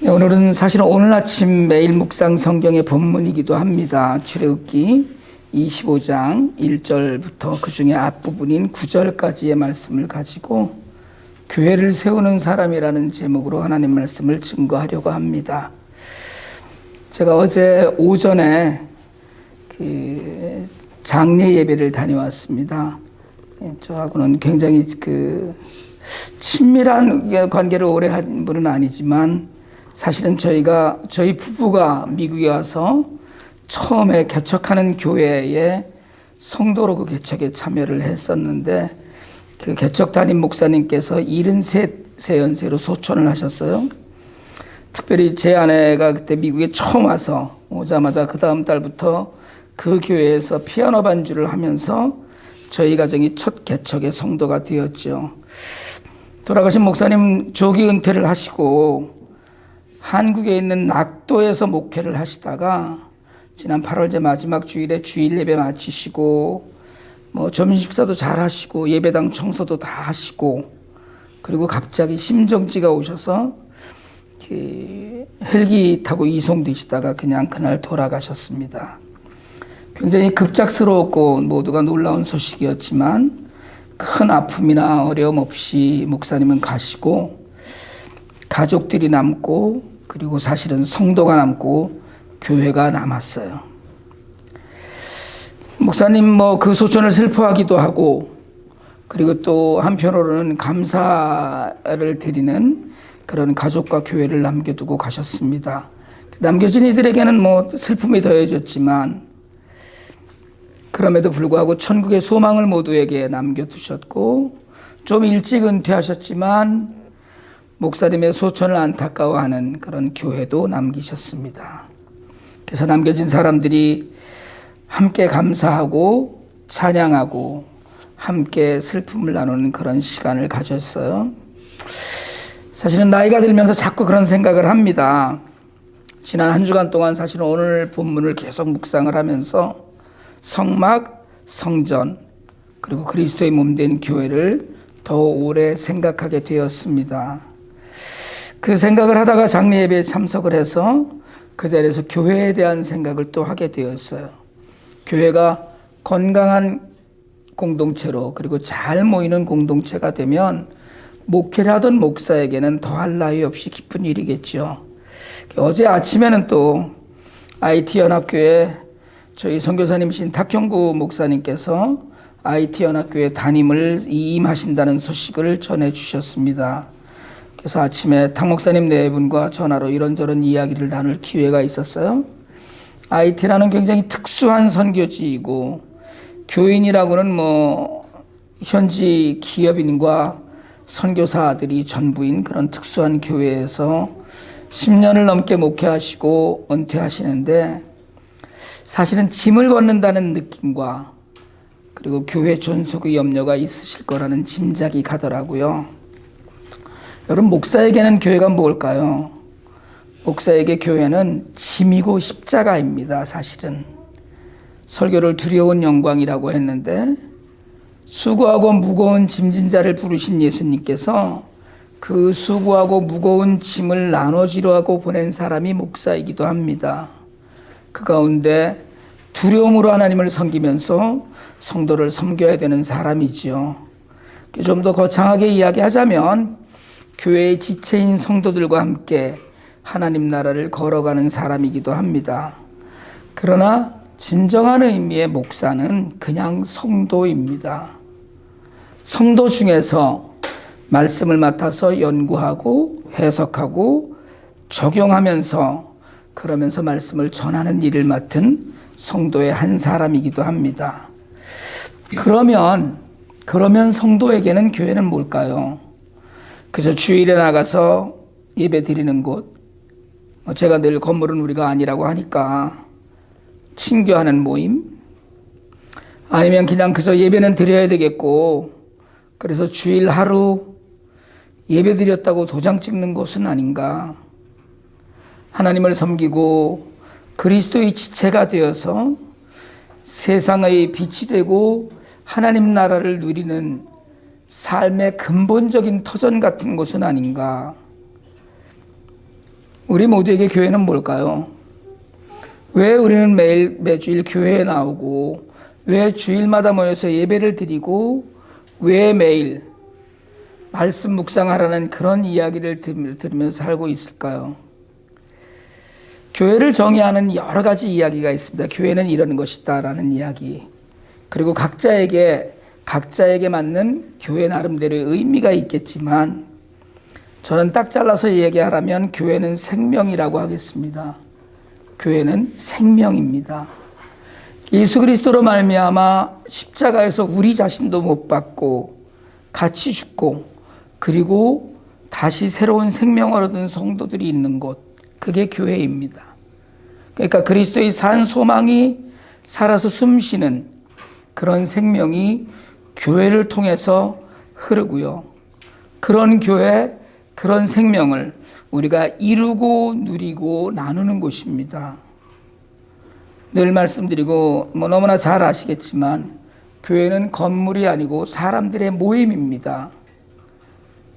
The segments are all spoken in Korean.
네, 오늘은 사실은 오늘 아침 매일 묵상 성경의 본문이기도 합니다. 출애굽기 25장 1절부터 그 중에 앞부분인 9절까지의 말씀을 가지고 교회를 세우는 사람이라는 제목으로 하나님 말씀을 증거하려고 합니다. 제가 어제 오전에 장례 예배를 다녀왔습니다. 저하고는 굉장히 친밀한 관계를 오래 한 분은 아니지만 사실은 저희 부부가 미국에 와서 처음에 개척하는 교회의 성도로 그 개척에 참여를 했었는데 그 개척 담임 목사님께서 73세 연세로 소천을 하셨어요. 특별히 제 아내가 그때 미국에 처음 와서 오자마자 그 다음 달부터 그 교회에서 피아노 반주를 하면서 저희 가정이 첫 개척의 성도가 되었죠. 돌아가신 목사님 조기 은퇴를 하시고 한국에 있는 낙도에서 목회를 하시다가 지난 8월제 마지막 주일에 주일 예배 마치시고 점심 식사도 잘 하시고 예배당 청소도 다 하시고 그리고 갑자기 심정지가 오셔서 헬기 타고 이송되시다가 그냥 그날 돌아가셨습니다. 굉장히 급작스러웠고 모두가 놀라운 소식이었지만 큰 아픔이나 어려움 없이 목사님은 가시고 가족들이 남고 그리고 사실은 성도가 남고 교회가 남았어요. 목사님 그 소천을 슬퍼하기도 하고 그리고 또 한편으로는 감사를 드리는 그런 가족과 교회를 남겨두고 가셨습니다. 남겨진 이들에게는 슬픔이 더해졌지만 그럼에도 불구하고 천국의 소망을 모두에게 남겨두셨고 좀 일찍 은퇴하셨지만 목사님의 소천을 안타까워하는 그런 교회도 남기셨습니다. 그래서 남겨진 사람들이 함께 감사하고 찬양하고 함께 슬픔을 나누는 그런 시간을 가졌어요. 사실은 나이가 들면서 자꾸 그런 생각을 합니다. 지난 한 주간 동안 사실은 오늘 본문을 계속 묵상을 하면서 성막, 성전, 그리고 그리스도의 몸된 교회를 더 오래 생각하게 되었습니다. 그 생각을 하다가 장례 예배에 참석을 해서 그 자리에서 교회에 대한 생각을 또 하게 되었어요. 교회가 건강한 공동체로 그리고 잘 모이는 공동체가 되면 목회를 하던 목사에게는 더할 나위 없이 기쁜 일이겠죠. 어제 아침에는 또 IT연합교회 저희 선교사님이신 탁형구 목사님께서 IT연합교회 담임을 이임하신다는 소식을 전해주셨습니다. 그래서 아침에 탁 목사님 네 분과 전화로 이런저런 이야기를 나눌 기회가 있었어요. IT라는 굉장히 특수한 선교지이고 교인이라고는 현지 기업인과 선교사들이 전부인 그런 특수한 교회에서 10년을 넘게 목회하시고 은퇴하시는데 사실은 짐을 벗는다는 느낌과 그리고 교회 존속의 염려가 있으실 거라는 짐작이 가더라고요. 여러분, 목사에게는 교회가 뭘까요? 목사에게 교회는 짐이고 십자가입니다. 사실은 설교를 두려운 영광이라고 했는데 수고하고 무거운 짐진 자를 부르신 예수님께서 그 수고하고 무거운 짐을 나눠지려고 보낸 사람이 목사이기도 합니다. 그 가운데 두려움으로 하나님을 섬기면서 성도를 섬겨야 되는 사람이지요. 좀 더 거창하게 이야기하자면 교회의 지체인 성도들과 함께 하나님 나라를 걸어가는 사람이기도 합니다. 그러나 진정한 의미의 목사는 그냥 성도입니다. 성도 중에서 말씀을 맡아서 연구하고 해석하고 적용하면서 그러면서 말씀을 전하는 일을 맡은 성도의 한 사람이기도 합니다. 그러면 성도에게는 교회는 뭘까요? 그래서 주일에 나가서 예배 드리는 곳, 제가 늘 건물은 우리가 아니라고 하니까 친교하는 모임, 아니면 그냥 그저 예배는 드려야 되겠고 그래서 주일 하루 예배 드렸다고 도장 찍는 곳은 아닌가. 하나님을 섬기고 그리스도의 지체가 되어서 세상의 빛이 되고 하나님 나라를 누리는 삶의 근본적인 터전 같은 곳은 아닌가. 우리 모두에게 교회는 뭘까요? 왜 우리는 매주일 교회에 나오고, 왜 주일마다 모여서 예배를 드리고, 왜 매일 말씀 묵상하라는 그런 이야기를 들으면서 살고 있을까요? 교회를 정의하는 여러 가지 이야기가 있습니다. 교회는 이런 것이다라는 이야기. 그리고 각자에게 맞는 교회 나름대로의 의미가 있겠지만, 저는 딱 잘라서 얘기하라면 교회는 생명이라고 하겠습니다. 교회는 생명입니다. 예수 그리스도로 말미암아 십자가에서 우리 자신도 못 받고 같이 죽고, 그리고 다시 새로운 생명을 얻은 성도들이 있는 곳, 그게 교회입니다. 그러니까 그리스도의 산 소망이 살아서 숨쉬는 그런 생명이 교회를 통해서 흐르고요. 그런 교회, 그런 생명을 우리가 이루고 누리고 나누는 곳입니다. 늘 말씀드리고 너무나 잘 아시겠지만 교회는 건물이 아니고 사람들의 모임입니다.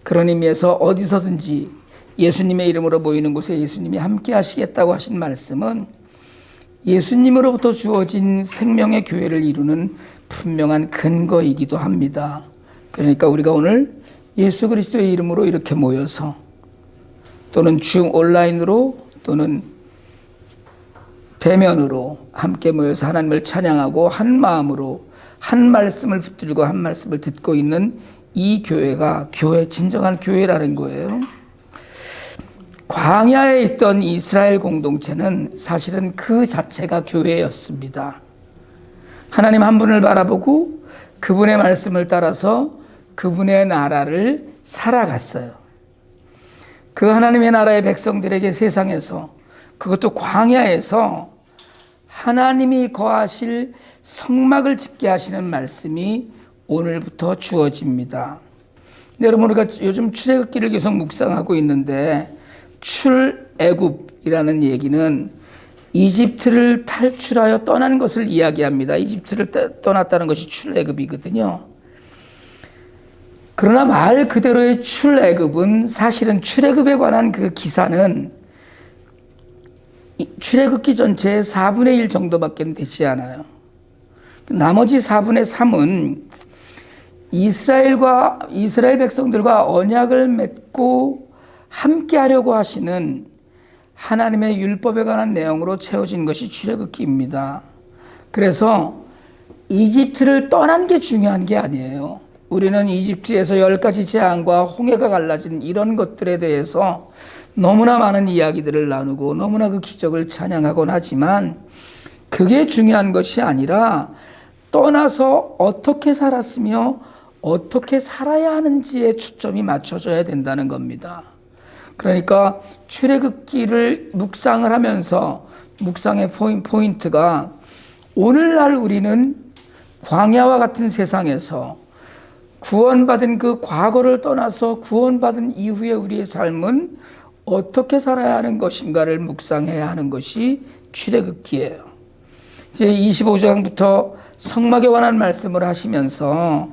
그런 의미에서 어디서든지 예수님의 이름으로 모이는 곳에 예수님이 함께 하시겠다고 하신 말씀은 예수님으로부터 주어진 생명의 교회를 이루는 분명한 근거이기도 합니다. 그러니까 우리가 오늘 예수 그리스도의 이름으로 이렇게 모여서, 또는 줌 온라인으로, 또는 대면으로 함께 모여서 하나님을 찬양하고 한 마음으로 한 말씀을 붙들고 한 말씀을 듣고 있는 이 교회가 진정한 교회라는 거예요. 광야에 있던 이스라엘 공동체는 사실은 그 자체가 교회였습니다. 하나님 한 분을 바라보고 그분의 말씀을 따라서 그분의 나라를 살아갔어요. 그 하나님의 나라의 백성들에게 세상에서, 그것도 광야에서 하나님이 거하실 성막을 짓게 하시는 말씀이 오늘부터 주어집니다. 여러분, 우리가 요즘 출애굽기를 계속 묵상하고 있는데, 출애굽이라는 얘기는 이집트를 탈출하여 떠난 것을 이야기합니다. 이집트를 떠났다는 것이 출애굽이거든요. 그러나 말 그대로의 출애굽은, 사실은 출애굽에 관한 그 기사는 출애굽기 전체의 4분의 1 정도밖에 되지 않아요. 나머지 4분의 3은 이스라엘 백성들과 언약을 맺고 함께 하려고 하시는 하나님의 율법에 관한 내용으로 채워진 것이 출애굽기입니다. 그래서 이집트를 떠난 게 중요한 게 아니에요. 우리는 이집트에서 10가지 재앙과 홍해가 갈라진 이런 것들에 대해서 너무나 많은 이야기들을 나누고 너무나 그 기적을 찬양하곤 하지만, 그게 중요한 것이 아니라 떠나서 어떻게 살았으며 어떻게 살아야 하는지에 초점이 맞춰져야 된다는 겁니다. 그러니까 출애굽기를 묵상을 하면서 묵상의 포인트가, 오늘날 우리는 광야와 같은 세상에서 구원받은 그 과거를 떠나서 구원받은 이후의 우리의 삶은 어떻게 살아야 하는 것인가를 묵상해야 하는 것이 출애굽기예요. 이제 25장부터 성막에 관한 말씀을 하시면서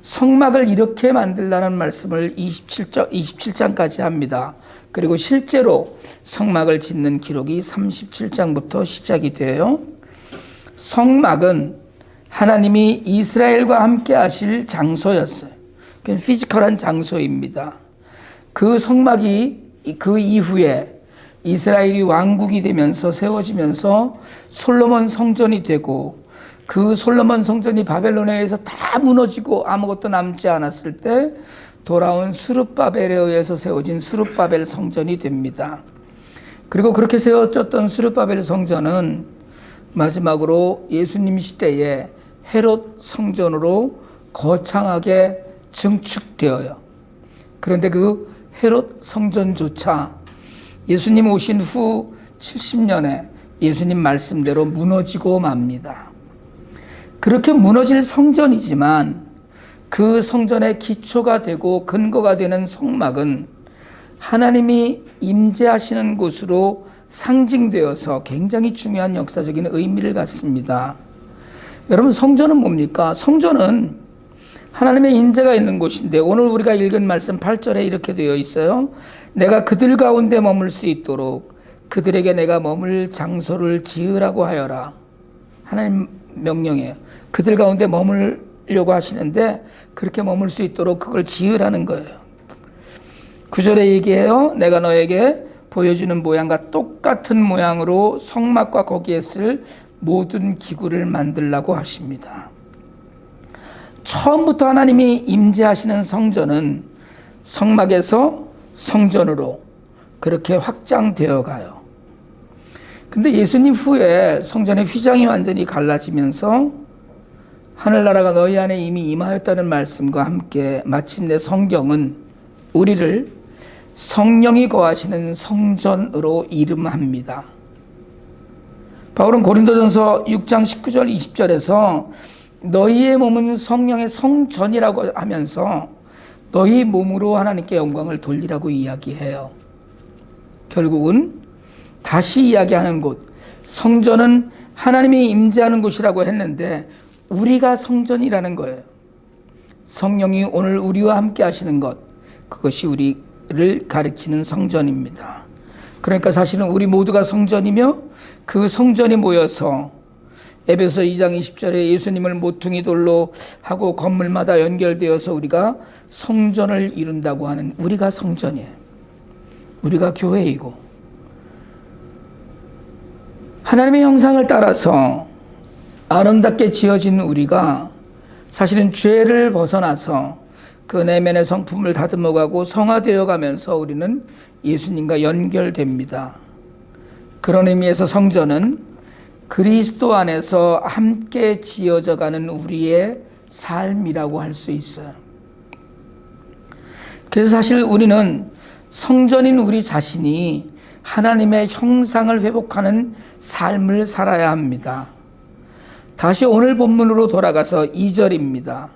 성막을 이렇게 만들라는 말씀을 27장까지 합니다. 그리고 실제로 성막을 짓는 기록이 37장부터 시작이 돼요. 성막은 하나님이 이스라엘과 함께 하실 장소였어요. 피지컬한 장소입니다. 그 성막이 그 이후에 이스라엘이 왕국이 되면서 세워지면서 솔로몬 성전이 되고, 그 솔로몬 성전이 바벨론에 의해서 다 무너지고 아무것도 남지 않았을 때 돌아온 스룹바벨에 의해서 세워진 스룹바벨 성전이 됩니다. 그리고 그렇게 세워졌던 스룹바벨 성전은 마지막으로 예수님 시대에 헤롯 성전으로 거창하게 증축되어요. 그런데 그 헤롯 성전조차 예수님 오신 후 70년에 예수님 말씀대로 무너지고 맙니다. 그렇게 무너질 성전이지만 그 성전의 기초가 되고 근거가 되는 성막은 하나님이 임재하시는 곳으로 상징되어서 굉장히 중요한 역사적인 의미를 갖습니다. 여러분, 성전은 뭡니까? 성전은 하나님의 인재가 있는 곳인데 오늘 우리가 읽은 말씀 8절에 이렇게 되어 있어요. 내가 그들 가운데 머물 수 있도록 그들에게 내가 머물 장소를 지으라고 하여라. 하나님 명령이에요. 그들 가운데 머물려고 하시는데 그렇게 머물 수 있도록 그걸 지으라는 거예요. 9절에 얘기해요. 내가 너에게 보여주는 모양과 똑같은 모양으로 성막과 거기에 쓸 모든 기구를 만들라고 하십니다. 처음부터 하나님이 임재하시는 성전은 성막에서 성전으로 그렇게 확장되어 가요. 근데 예수님 후에 성전의 휘장이 완전히 갈라지면서 하늘나라가 너희 안에 이미 임하였다는 말씀과 함께 마침내 성경은 우리를 성령이 거하시는 성전으로 이름합니다. 바울은 고린도전서 6장 19절 20절에서 너희의 몸은 성령의 성전이라고 하면서 너희 몸으로 하나님께 영광을 돌리라고 이야기해요. 결국은 다시 이야기하는 곳, 성전은 하나님이 임재하는 곳이라고 했는데 우리가 성전이라는 거예요. 성령이 오늘 우리와 함께 하시는 것, 그것이 우리를 가리키는 성전입니다. 그러니까 사실은 우리 모두가 성전이며 그 성전이 모여서 에베소 2장 20절에 예수님을 모퉁이 돌로 하고 건물마다 연결되어서 우리가 성전을 이룬다고 하는 우리가 성전이에요. 우리가 교회이고 하나님의 형상을 따라서 아름답게 지어진 우리가 사실은 죄를 벗어나서 그 내면의 성품을 다듬어가고 성화되어 가면서 우리는 예수님과 연결됩니다. 그런 의미에서 성전은 그리스도 안에서 함께 지어져 가는 우리의 삶이라고 할 수 있어요. 그래서 사실 우리는 성전인 우리 자신이 하나님의 형상을 회복하는 삶을 살아야 합니다. 다시 오늘 본문으로 돌아가서 2절입니다.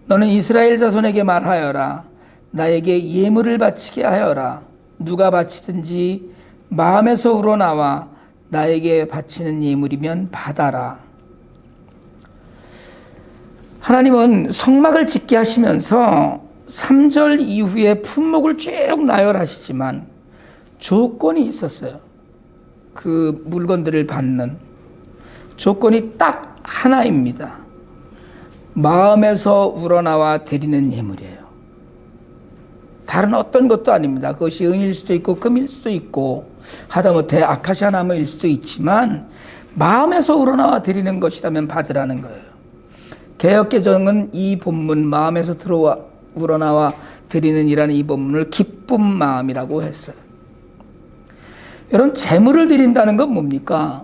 너는 이스라엘 자손에게 말하여라. 나에게 예물을 바치게 하여라. 누가 바치든지 마음에서 우러나와 나에게 바치는 예물이면 받아라. 하나님은 성막을 짓게 하시면서 3절 이후에 품목을 쭉 나열하시지만 조건이 있었어요. 그 물건들을 받는 조건이 딱 하나입니다. 마음에서 우러나와 드리는 예물이에요. 다른 어떤 것도 아닙니다. 그것이 은일 수도 있고 금일 수도 있고 하다못해 아카시아 나무일 수도 있지만 마음에서 우러나와 드리는 것이라면 받으라는 거예요. 개역개정은 이 본문 마음에서 우러나와 드리는 이라는 이 본문을 기쁜 마음이라고 했어요. 여러분, 재물을 드린다는 건 뭡니까?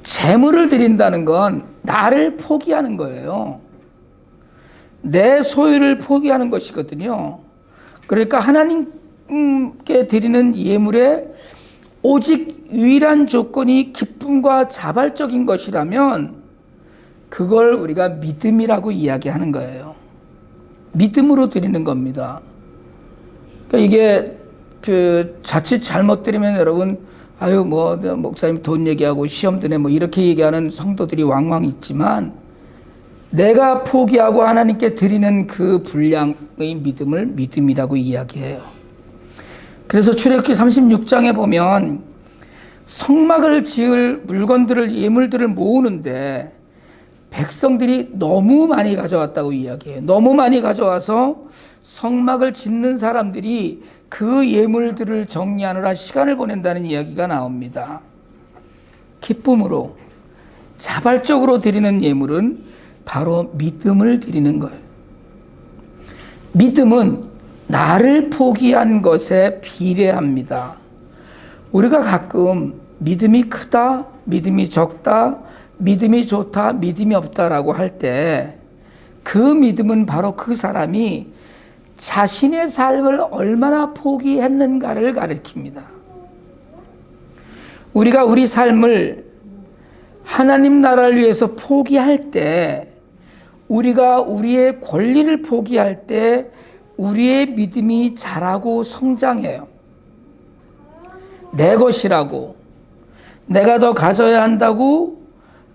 재물을 드린다는 건 나를 포기하는 거예요. 내 소유를 포기하는 것이거든요. 그러니까 하나님께 드리는 예물에 오직 유일한 조건이 기쁨과 자발적인 것이라면 그걸 우리가 믿음이라고 이야기하는 거예요. 믿음으로 드리는 겁니다. 그러니까 이게 자칫 잘못 드리면 여러분 목사님 돈 얘기하고 시험 드네 이렇게 얘기하는 성도들이 왕왕 있지만 내가 포기하고 하나님께 드리는 그 분량의 믿음을 믿음이라고 이야기해요. 그래서 출애굽기 36장에 보면 성막을 지을 물건들을 예물들을 모으는데 백성들이 너무 많이 가져왔다고 이야기해요. 너무 많이 가져와서 성막을 짓는 사람들이 그 예물들을 정리하느라 시간을 보낸다는 이야기가 나옵니다. 기쁨으로 자발적으로 드리는 예물은 바로 믿음을 드리는 거예요. 믿음은 나를 포기한 것에 비례합니다. 우리가 가끔 믿음이 크다, 믿음이 적다, 믿음이 좋다, 믿음이 없다라고 할 때 그 믿음은 바로 그 사람이 자신의 삶을 얼마나 포기했는가를 가리킵니다. 우리가 우리 삶을 하나님 나라를 위해서 포기할 때, 우리가 우리의 권리를 포기할 때 우리의 믿음이 자라고 성장해요. 내 것이라고, 내가 더 가져야 한다고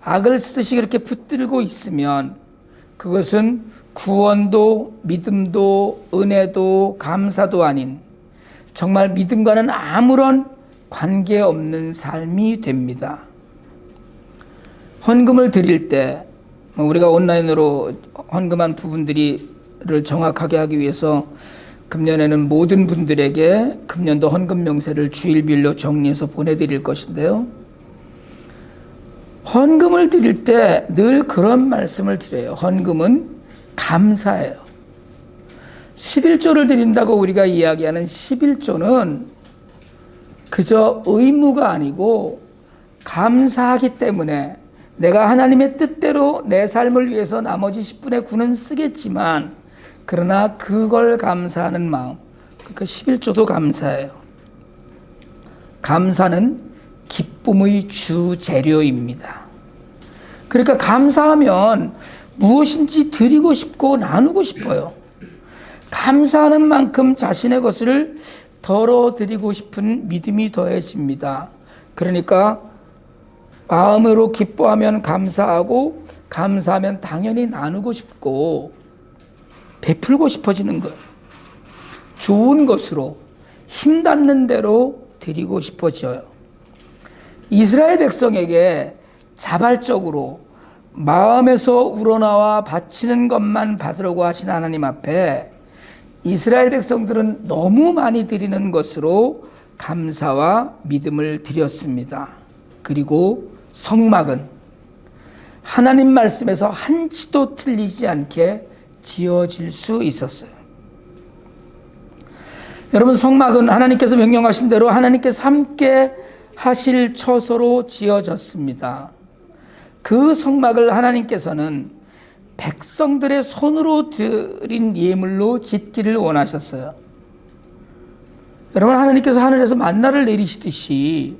악을 쓰듯이 그렇게 붙들고 있으면 그것은 구원도 믿음도 은혜도 감사도 아닌 정말 믿음과는 아무런 관계없는 삶이 됩니다. 헌금을 드릴 때 우리가 온라인으로 헌금한 부분들을 정확하게 하기 위해서 금년에는 모든 분들에게 금년도 헌금 명세를 주일별로 정리해서 보내드릴 것인데요. 헌금을 드릴 때 늘 그런 말씀을 드려요. 헌금은 감사예요. 11조를 드린다고 우리가 이야기하는 11조는 그저 의무가 아니고 감사하기 때문에 내가 하나님의 뜻대로 내 삶을 위해서 나머지 10분의 9는 쓰겠지만 그러나 그걸 감사하는 마음, 그러니까 11조도 감사해요. 감사는 기쁨의 주 재료입니다. 그러니까 감사하면 무엇인지 드리고 싶고 나누고 싶어요. 감사하는 만큼 자신의 것을 덜어드리고 싶은 믿음이 더해집니다. 그러니까 마음으로 기뻐하면 감사하고 감사하면 당연히 나누고 싶고 베풀고 싶어지는 거예요. 좋은 것으로 힘닿는 대로 드리고 싶어져요. 이스라엘 백성에게 자발적으로 마음에서 우러나와 바치는 것만 받으려고 하신 하나님 앞에 이스라엘 백성들은 너무 많이 드리는 것으로 감사와 믿음을 드렸습니다. 그리고 성막은 하나님 말씀에서 한치도 틀리지 않게 지어질 수 있었어요. 여러분, 성막은 하나님께서 명령하신 대로 하나님께서 함께 하실 처소로 지어졌습니다. 그 성막을 하나님께서는 백성들의 손으로 드린 예물로 짓기를 원하셨어요. 여러분, 하나님께서 하늘에서 만나를 내리시듯이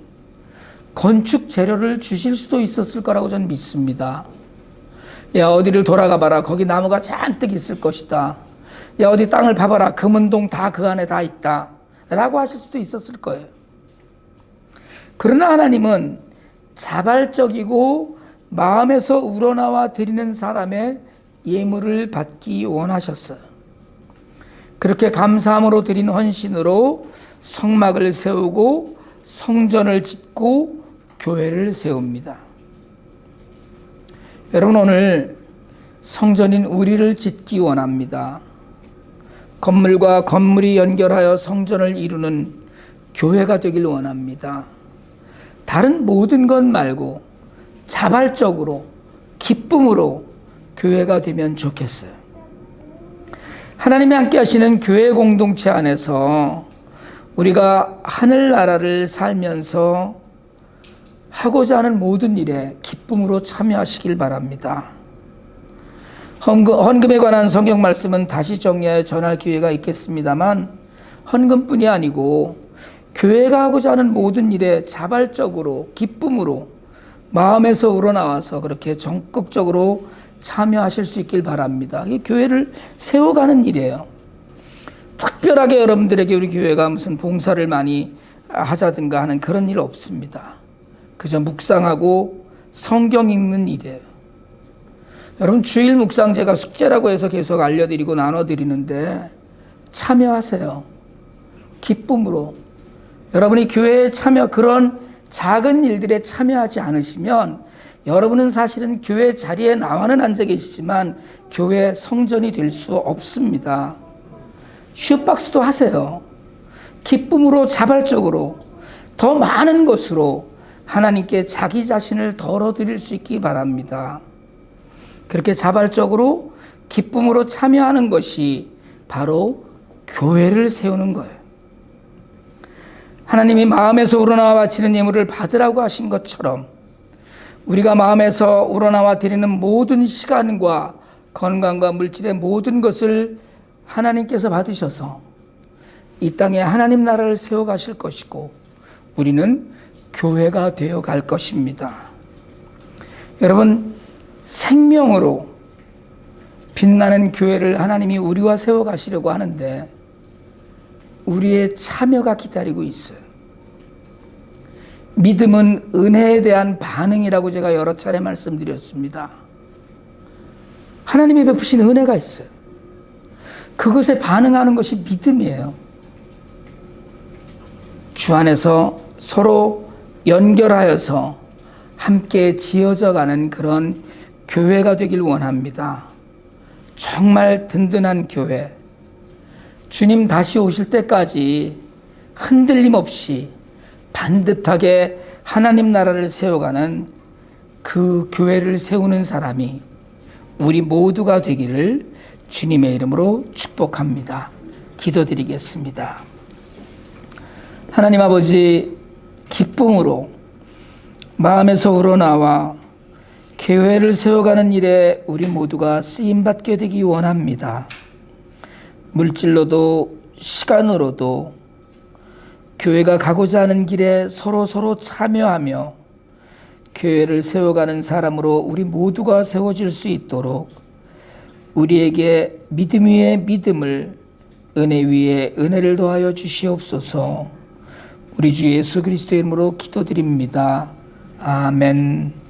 건축 재료를 주실 수도 있었을 거라고 저는 믿습니다. 야, 어디를 돌아가 봐라. 거기 나무가 잔뜩 있을 것이다. 야, 어디 땅을 봐봐라. 금은동 다 그 안에 다 있다. 라고 하실 수도 있었을 거예요. 그러나 하나님은 자발적이고 마음에서 우러나와 드리는 사람의 예물을 받기 원하셨어요. 그렇게 감사함으로 드린 헌신으로 성막을 세우고 성전을 짓고 교회를 세웁니다. 여러분, 오늘 성전인 우리를 짓기 원합니다. 건물과 건물이 연결하여 성전을 이루는 교회가 되길 원합니다. 다른 모든 것 말고 자발적으로 기쁨으로 교회가 되면 좋겠어요. 하나님이 함께 하시는 교회 공동체 안에서 우리가 하늘나라를 살면서 하고자 하는 모든 일에 기쁨으로 참여하시길 바랍니다. 헌금에 관한 성경 말씀은 다시 정리하여 전할 기회가 있겠습니다만 헌금뿐이 아니고 교회가 하고자 하는 모든 일에 자발적으로 기쁨으로 마음에서 우러나와서 그렇게 적극적으로 참여하실 수 있길 바랍니다. 이게 교회를 세워가는 일이에요. 특별하게 여러분들에게 우리 교회가 무슨 봉사를 많이 하자든가 하는 그런 일 없습니다. 그저 묵상하고 성경 읽는 일이에요. 여러분, 주일 묵상 제가 숙제라고 해서 계속 알려드리고 나눠드리는데 참여하세요. 기쁨으로. 여러분이 교회에 참여, 그런 작은 일들에 참여하지 않으시면 여러분은 사실은 교회 자리에 나와는 앉아 계시지만 교회 성전이 될 수 없습니다. 슈박스도 하세요. 기쁨으로 자발적으로 더 많은 것으로 하나님께 자기 자신을 덜어드릴 수 있기 바랍니다. 그렇게 자발적으로 기쁨으로 참여하는 것이 바로 교회를 세우는 거예요. 하나님이 마음에서 우러나와 바치는 예물을 받으라고 하신 것처럼 우리가 마음에서 우러나와 드리는 모든 시간과 건강과 물질의 모든 것을 하나님께서 받으셔서 이 땅에 하나님 나라를 세워가실 것이고 우리는 교회가 되어 갈 것입니다. 여러분, 생명으로 빛나는 교회를 하나님이 우리와 세워가시려고 하는데 우리의 참여가 기다리고 있어요. 믿음은 은혜에 대한 반응이라고 제가 여러 차례 말씀드렸습니다. 하나님이 베푸신 은혜가 있어요. 그것에 반응하는 것이 믿음이에요. 주 안에서 서로 연결하여서 함께 지어져가는 그런 교회가 되길 원합니다. 정말 든든한 교회. 주님 다시 오실 때까지 흔들림 없이 반듯하게 하나님 나라를 세워가는 그 교회를 세우는 사람이 우리 모두가 되기를 주님의 이름으로 축복합니다. 기도드리겠습니다. 하나님 아버지, 기쁨으로 마음에서 우러나와 교회를 세워가는 일에 우리 모두가 쓰임받게 되기 원합니다. 물질로도 시간으로도 교회가 가고자 하는 길에 서로 참여하며 교회를 세워가는 사람으로 우리 모두가 세워질 수 있도록 우리에게 믿음 위에 믿음을, 은혜 위에 은혜를 더하여 주시옵소서. 우리 주 예수 그리스도의 이름으로 기도드립니다. 아멘.